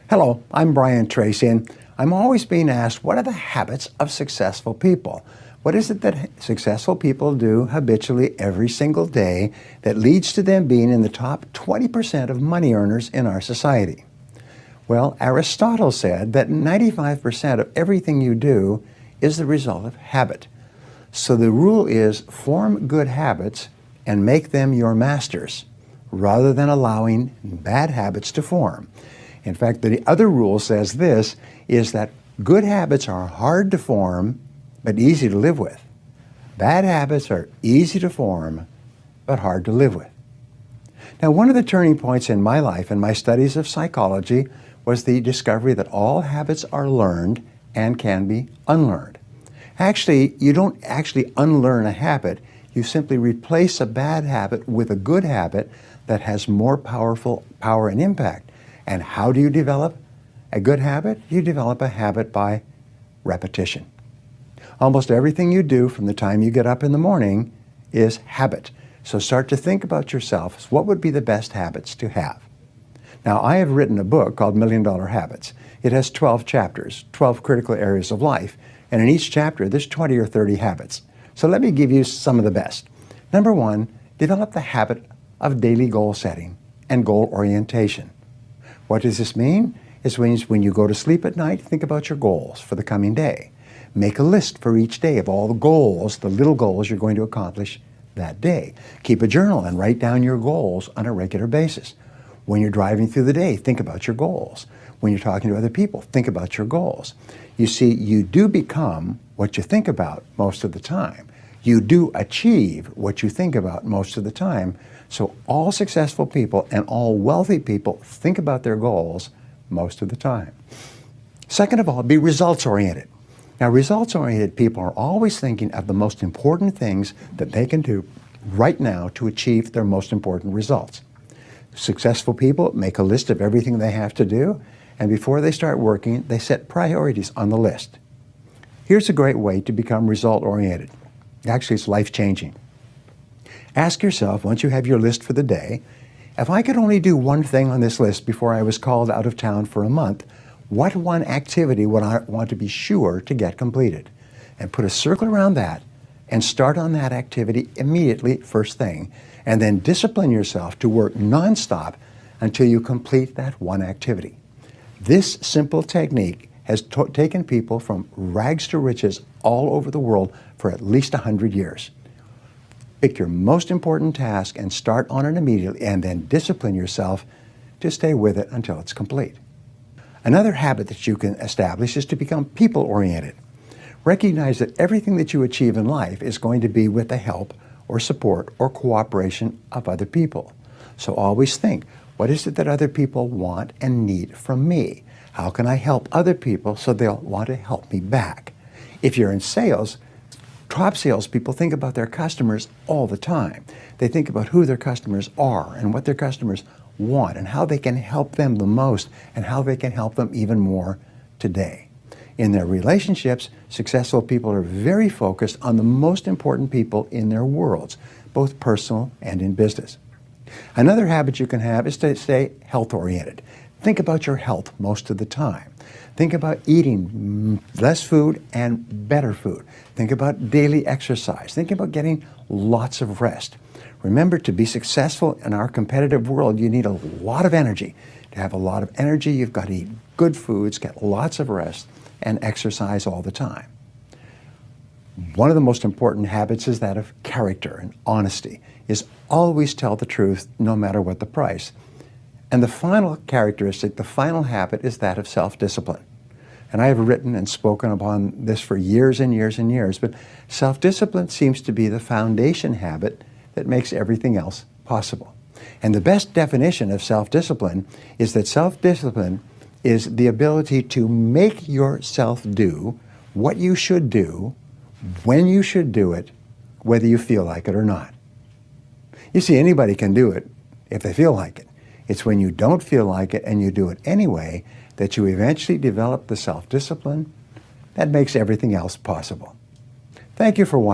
Hello, I'm Brian Tracy, and I'm always being asked, what are the habits of successful people? What is it that successful people do habitually every single day that leads to them being in the top 20% of money earners in our society? Well, Aristotle said that 95% of everything you do is the result of habit. So the rule is form good habits and make them your masters, rather than allowing bad habits to form. In fact, the other rule says this, is that good habits are hard to form, but easy to live with. Bad habits are easy to form, but hard to live with. Now, one of the turning points in my life and my studies of psychology was the discovery that all habits are learned and can be unlearned. Actually, you don't actually unlearn a habit, you simply replace a bad habit with a good habit that has more power and impact. And how do you develop a good habit? You develop a habit by repetition. Almost everything you do from the time you get up in the morning is habit. So start to think about yourself. What would be the best habits to have? Now, I have written a book called $1 Million Habits. It has 12 chapters, 12 critical areas of life. And in each chapter, there's 20 or 30 habits. So let me give you some of the best. Number one, develop the habit of daily goal setting and goal orientation. What does this mean? It means when you go to sleep at night, think about your goals for the coming day. Make a list for each day of all the goals, the little goals you're going to accomplish that day. Keep a journal and write down your goals on a regular basis. When you're driving through the day, think about your goals. When you're talking to other people, think about your goals. You see, you do become what you think about most of the time. You do achieve what you think about most of the time. So all successful people and all wealthy people think about their goals most of the time. Second of all, be results-oriented. Now, results-oriented people are always thinking of the most important things that they can do right now to achieve their most important results. Successful people make a list of everything they have to do, and before they start working, they set priorities on the list. Here's a great way to become result-oriented. Actually, it's life-changing. Ask yourself, once you have your list for the day, if I could only do one thing on this list before I was called out of town for a month, what one activity would I want to be sure to get completed? And put a circle around that and start on that activity immediately, first thing, and then discipline yourself to work nonstop until you complete that one activity. This simple technique has taken people from rags to riches all over the world for at least 100 years. Pick your most important task and start on it immediately, and then discipline yourself to stay with it until it's complete. Another habit that you can establish is to become people-oriented. Recognize that everything that you achieve in life is going to be with the help or support or cooperation of other people. So always think, what is it that other people want and need from me? How can I help other people so they'll want to help me back? If you're in sales, top salespeople think about their customers all the time. They think about who their customers are and what their customers want and how they can help them the most and how they can help them even more today. In their relationships, successful people are very focused on the most important people in their worlds, both personal and in business. Another habit you can have is to stay health-oriented. Think about your health most of the time. Think about eating less food and better food. Think about daily exercise. Think about getting lots of rest. Remember, to be successful in our competitive world, you need a lot of energy. To have a lot of energy, you've got to eat good foods, get lots of rest, and exercise all the time. One of the most important habits is that of character and honesty, is always tell the truth no matter what the price. And the final characteristic, the final habit, is that of self-discipline. And I have written and spoken upon this for years and years and years, but self-discipline seems to be the foundation habit that makes everything else possible. And the best definition of self-discipline is that self-discipline is the ability to make yourself do what you should do, when you should do it, whether you feel like it or not. You see, anybody can do it if they feel like it. It's when you don't feel like it and you do it anyway that you eventually develop the self-discipline that makes everything else possible. Thank you for watching.